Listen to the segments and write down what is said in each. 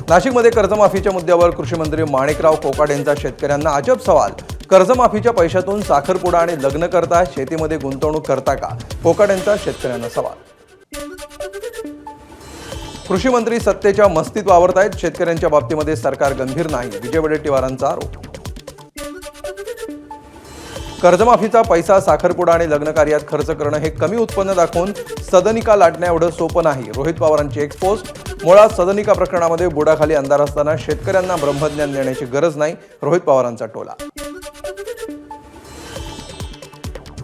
नाशिकमध्ये कर्जमाफीच्या मुद्द्यावर कृषी मंत्री माणिकराव कोकाटे यांचा शेतकऱ्यांना अजब सवाल। कर्जमाफीच्या पैशातून साखरपुडा आणि लग्न करता शेतीमध्ये गुंतवणूक करता का? कोकाटेंचा शेतकऱ्यांना सवाल। कृषी मंत्री सत्तेच्या मस्तीत वावरतायत, शेतकऱ्यांच्या बाबतीमध्ये सरकार गंभीर नाही, विजय वडेट्टीवारांचा आरोप। कर्जमाफीचा पैसा साखरपुडा आणि लग्न कार्यात खर्च करणं हे कमी उत्पन्न दाखवून सदनिका लाटण्या एवढं सोपं नाही, रोहित पवारांची एक्सपोस्ट। मुळात सदनिका प्रकरणामध्ये बुडाखाली अंधार असताना शेतकऱ्यांना ब्रह्मज्ञान देण्याची गरज नाही, रोहित पवारांचा टोला।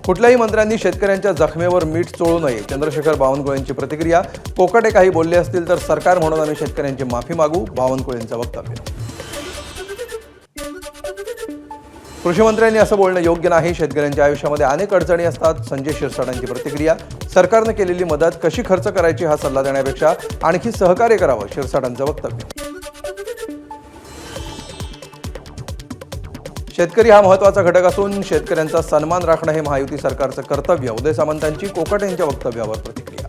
कुठल्याही मंत्र्यांनी शेतकऱ्यांच्या जखमेवर मीठ चोळू नये, चंद्रशेखर बावनकुळेंची प्रतिक्रिया। कोकाटे काही बोलले असतील तर सरकार म्हणून आम्ही शेतकऱ्यांची माफी मागू, बावनकुळेंचं वक्तव्य। कृषी मंत्र्यांनी असं बोलणं योग्य नाही, शेतकऱ्यांच्या आयुष्यामध्ये अनेक अडचणी असतात, संजय शिरसाटांची प्रतिक्रिया। सरकारने केलेली मदत कशी खर्च करायची हा सल्ला देण्यापेक्षा आणखी सहकार्य करावं, शिरसाटांचं वक्तव्य। शेतकरी हा महत्त्वाचा घटक असून शेतकऱ्यांचा सन्मान राखणं हे महायुती सरकारचं कर्तव्य, उदय सामंतांची कोकाटे यांच्या वक्तव्यावर प्रतिक्रिया।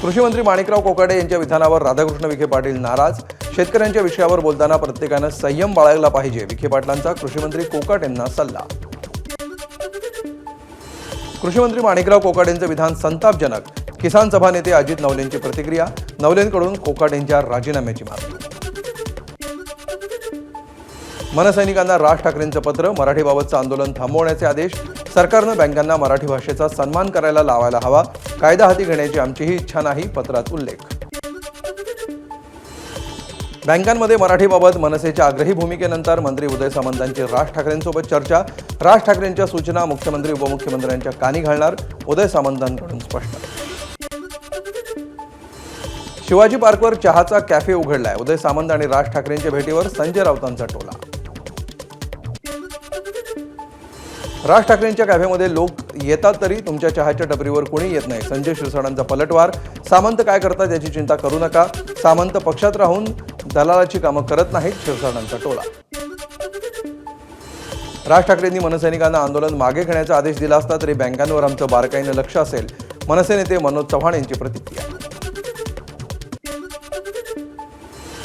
कृषी मंत्री माणिकराव कोकाटे यांच्या विधानावर राधाकृष्ण विखे पाटील नाराज, शेतकऱ्यांच्या विषयावर बोलताना प्रत्येकानं संयम बाळगला पाहिजे, विखे पाटलांचा कृषी मंत्री कोकाटेंना सल्ला। कृषी मंत्री माणिकराव कोकाटेंचं विधान संतापजनक, किसान सभा नेते अजित नवलेंची प्रतिक्रिया। नवलेंकडून कोकाटेंच्या राजीनाम्याची मागणी। मनसैनिकांना राज ठाकरेंचं पत्र, मराठीबाबतचं आंदोलन थांबवण्याचे आदेश। सरकारनं बँकांना मराठी भाषेचा सन्मान करायला लावायला हवा, कायदा हाती घेण्याची आमचीही इच्छा नाही, पत्रात उल्लेख। बँकांमध्ये मराठीबाबत मनसेच्या आग्रही भूमिकेनंतर मंत्री उदय सामंतांची राज ठाकरेंसोबत चर्चा, राज ठाकरेंच्या सूचना मुख्यमंत्री उपमुख्यमंत्र्यांच्या कानी घालणार, उदय सामंतांकडून स्पष्ट। शिवाजी पार्कवर चहाचा कॅफे उघडलाय, उदय सामंत आणि राज ठाकरेंच्या भेटीवर संजय राऊतांचा टोला। राज ठाकरेंच्या कॅफेमध्ये लोक येतात तरी तुमच्या चहाच्या टपरीवर कोणी येत नाही, संजय शिरसाटांचा पलटवार। सामंत काय करतात याची चिंता करू नका, सामंत पक्षात राहून दलालाची कामं करत नाहीत, शिरसाटांचा टोला। राज ठाकरेंनी मनसैनिकांना आंदोलन मागे घेण्याचा आदेश दिला असता तरी बँकांवर आमचं बारकाईने लक्ष असेल, मनसे नेते मनोज चव्हाण यांची प्रतिक्रिया।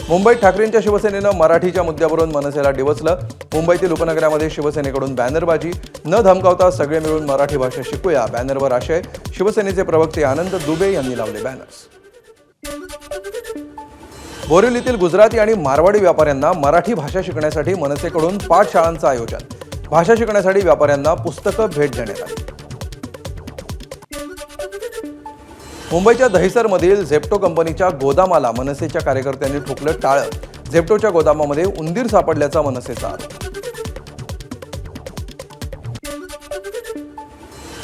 मुंबईत ठाकरेंच्या शिवसेनेनं मराठीच्या मुद्द्यावरून मनसेला डिवचलं, मुंबईतील उपनगरामध्ये शिवसेनेकडून बॅनरबाजी, न धमकावता सगळे मिळून मराठी भाषा शिकूया, बॅनरवर आशय। शिवसेनेचे प्रवक्ते आनंद दुबे यांनी लावले बॅनर्स। बोरिवलीतील गुजराती आणि मारवाडी व्यापाऱ्यांना मराठी भाषा शिकण्यासाठी मनसेकडून पाठशाळांचं आयोजन, भाषा शिकण्यासाठी व्यापाऱ्यांना पुस्तकं भेट देण्यात आली। मुंबईच्या दहिसरमधील झेप्टो कंपनीच्या गोदामाला मनसेच्या कार्यकर्त्यांनी ठोकलं टाळं, झेप्टोच्या गोदामामध्ये उंदीर सापडल्याचा मनसेचा आरोप।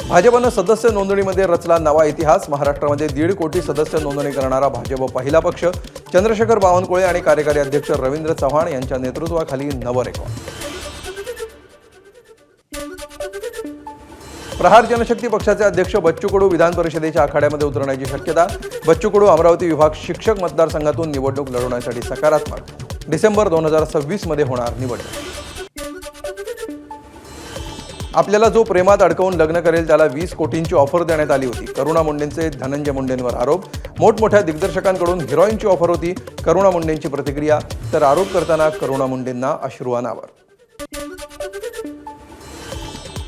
भाजपनं सदस्य नोंदणीमध्ये रचला नवा इतिहास, महाराष्ट्रामध्ये 1.5 कोटी सदस्य नोंदणी करणारा भाजप पहिला पक्ष, चंद्रशेखर बावनकुळे आणि कार्यकारी अध्यक्ष रवींद्र चव्हाण यांच्या नेतृत्वाखाली नवं रेकॉर्ड। प्रहार जनशक्ती पक्षाचे अध्यक्ष बच्चू कडू विधान परिषदेच्या आखाड्यामध्ये उतरण्याची शक्यता, बच्चू कडू अमरावती विभाग शिक्षक मतदारसंघातून निवडणूक लढवण्यासाठी सकारात्मक, डिसेंबर 2026 मध्ये होणार निवडणूक। आपल्याला जो प्रेमात अडकवून लग्न करेल त्याला 20 कोटींची ऑफर देण्यात आली होती, करुणा मुंडेंचे धनंजय मुंडेंवर आरोप। मोठमोठ्या दिग्दर्शकांकडून हिरोईनची ऑफर होती, करुणा मुंडेंची प्रतिक्रिया, तर आरोप करताना करुणा मुंडेंना अश्रू अनावर।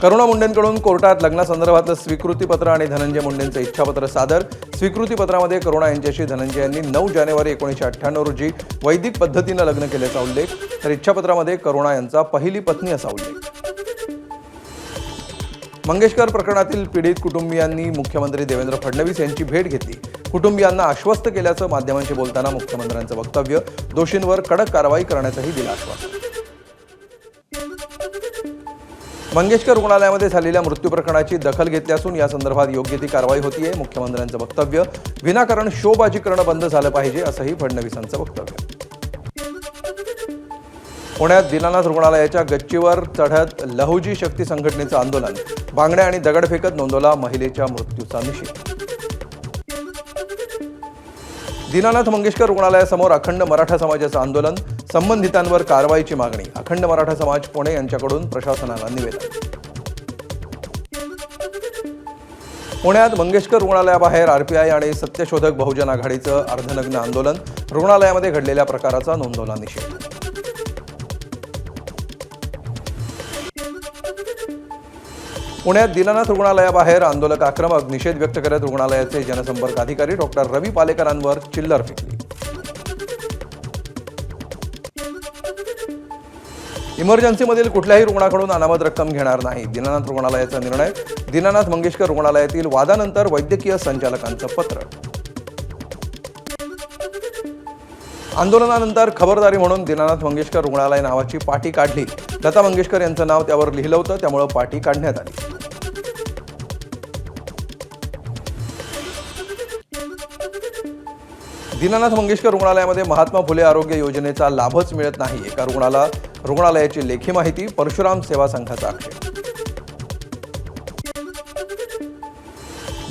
करुणा मुंडेंकडून कोर्टात लग्नासंदर्भातलं स्वीकृतीपत्र आणि धनंजय मुंडेंचं इच्छापत्र सादर। स्वीकृतीपत्रामध्ये करुणा यांच्याशी धनंजय यांनी 9 जानेवारी 1998 रोजी वैदिक पद्धतीनं लग्न केल्याचा उल्लेख, तर इच्छापत्रामध्ये करुणा यांचा पहिली पत्नी असा उल्लेख। मंगेशकर प्रकरणातील पीडित कुटुंबियांनी मुख्यमंत्री देवेंद्र फडणवीस यांची भेट घेतली, कुटुंबियांना आश्वस्त केल्याचं माध्यमांशी बोलताना मुख्यमंत्र्यांचं वक्तव्य, दोषींवर कडक कारवाई करण्याचंही दिलं आश्वासन। मंगेशकर रुग्णालयामध्ये झालेल्या मृत्यू प्रकरणाची दखल घेतली असून या संदर्भात योग्य ती कारवाई होतीये, मुख्यमंत्र्यांचं वक्तव्य। विनाकारण शोबाजी करणं बंद झालं पाहिजे असंही फडणवीसांचं वक्तव्य। पुण्यात दीनानाथ रुग्णालयाच्या गच्चीवर चढत लहुजी शक्ती संघटनेचं आंदोलन, बांगड्या आणि दगड फेकत नोंदवला महिलेच्या मृत्यूचा निषेध। दीनानाथ मंगेशकर रुग्णालयासमोर अखंड मराठा समाजाचं आंदोलन, संबंधितांवर कारवाईची मागणी, अखंड मराठा समाज पुणे यांच्याकडून प्रशासनाला निवेदन। पुण्यात मंगेशकर रुग्णालयाबाहेर आरपीआय आणि सत्यशोधक बहुजन आघाडीचं अर्धनग्न आंदोलन. रुग्णालयामध्ये घडलेल्या प्रकाराचा नोंदवला निषेध. पुण्यात दीनानाथ रुग्णालयाबाहेर आंदोलक आक्रमक. निषेध व्यक्त करत रुग्णालयाचे जनसंपर्क अधिकारी डॉक्टर रवी पालेकरांवर चिल्लर फेकली. इमर्जन्सीमधील कुठल्याही रुग्णाकडून अनामत रक्कम घेणार नाही. दीनानाथ रुग्णालयाचा निर्णय. दीनानाथ मंगेशकर रुग्णालयातील वादानंतर वैद्यकीय संचालकांचं पत्र. आंदोलनानंतर खबरदारी म्हणून दीनानाथ मंगेशकर रुग्णालय नावाची पाटी काढली. लता मंगेशकर यांचं नाव त्यावर लिहिलं होतं, त्यामुळे पाटी काढण्यात आली. दीनानाथ मंगेशकर रुग्णालयामध्ये महात्मा फुले आरोग्य योजनेचा लाभच मिळत नाही. एका रुग्णालयाची लेखी माहिती. परशुराम सेवा संघाचा आक्षेप.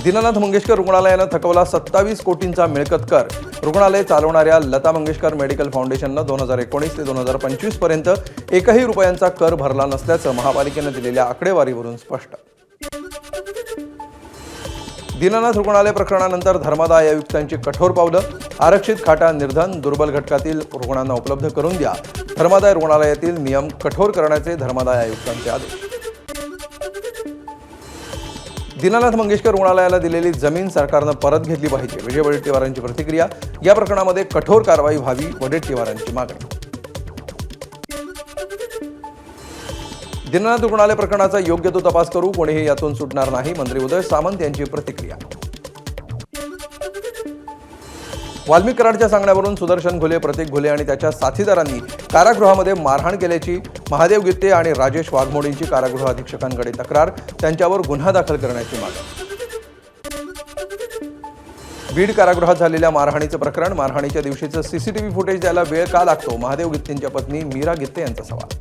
दीनानाथ मंगेशकर रुग्णालयानं थकवला 27 कोटींचा मिळकत कर. रुग्णालय चालवणाऱ्या लता मंगेशकर मेडिकल फाउंडेशननं 2019 ते 2025 पर्यंत एकही रुपयांचा कर भरला नसल्याचं महापालिकेनं दिलेल्या आकडेवारीवरून स्पष्ट. दीनानाथ रुग्णालय प्रकरणानंतर धर्मादाय आयुक्तांची कठोर पावलं. आरक्षित खाटा निर्धन दुर्बल घटकातील रुग्णांना उपलब्ध करून द्या. धर्मादाय रुग्णालयातील नियम कठोर करण्याचे धर्मादाय आयुक्तांचे आदेश. दीनानाथ मंगेशकर रुग्णालयाला दिलेली जमीन सरकारनं परत घेतली पाहिजे. विजय वडेट्टीवारांची प्रतिक्रिया. या प्रकरणामध्ये कठोर कारवाई व्हावी. वडेट्टीवारांची मागणी. दीनानाथ रुग्णालय प्रकरणाचा योग्य तो तपास करू. कोणीही यातून सुटणार नाही. मंत्री उदय सामंत यांची प्रतिक्रिया. वाल्मिक कराडच्या सांगण्यावरून सुदर्शन घुले, प्रतीक घुले आणि त्याच्या साथीदारांनी कारागृहामध्ये मारहाण केल्याची महादेव गित्ते आणि राजेश वाघमोडींची कारागृह अधीक्षकांकडे तक्रार. त्यांच्यावर गुन्हा दाखल करण्याची मागणी. बीड कारागृहात झालेल्या मारहाणीचं प्रकरण. मारहाणीच्या दिवशीचं सीसीटीव्ही फुटेज द्यायला वेळ का लागतो? महादेव गित्तेंच्या पत्नी मीरा गित्ते यांचा सवाल.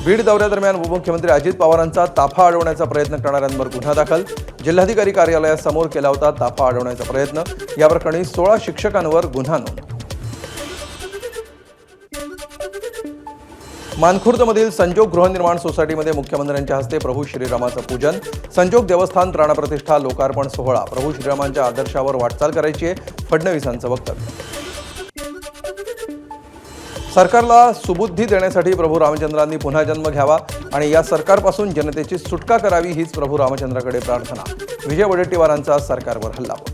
बीड दौऱ्यादरम्यान उपमुख्यमंत्री अजित पवारांचा ताफा अडवण्याचा प्रयत्न करणाऱ्यांवर गुन्हा दाखल. जिल्हाधिकारी कार्यालयासमोर केला होता ताफा अडवण्याचा प्रयत्न. या प्रकरणी 16 शिक्षकांवर गुन्हा नोंद. मानखुर्दमधील संजोग गृहनिर्माण सोसायटीमध्ये मुख्यमंत्र्यांच्या हस्ते प्रभू श्रीरामाचं पूजन. संजोग देवस्थान प्राणप्रतिष्ठा लोकार्पण सोहळा. प्रभू श्रीरामांच्या आदर्शावर वाटचाल करायची आहे. फडणवीसांचं वक्तव्य. सरकारला सुबुद्धी देण्यासाठी प्रभू रामचंद्रांनी पुन्हा जन्म घ्यावा आणि या सरकारपासून जनतेची सुटका करावी हीच प्रभू रामचंद्राकडे प्रार्थना. विजय वडेट्टीवारांचा सरकारवर हल्लाबोल.